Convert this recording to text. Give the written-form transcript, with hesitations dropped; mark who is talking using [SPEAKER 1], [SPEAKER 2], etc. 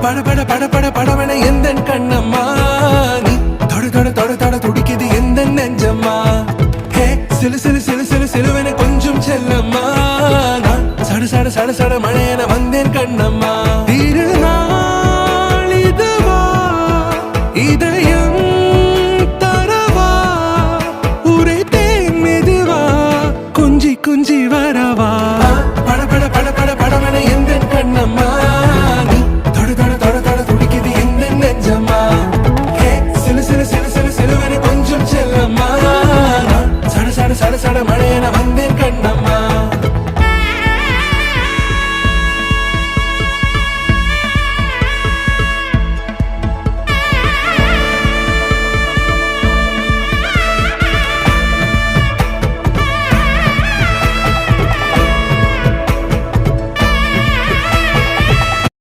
[SPEAKER 1] பட பட பட பட படவன எந்த கண்ணம்மா நீ தொட தொட தொட தொட துடிக்குது எந்த நெஞ்சம்மா ஹே சிலு சிலு சிலு சிலு சிலுவன கொஞ்சம் செல்லம்மா நான் சட சட சட சட மழையன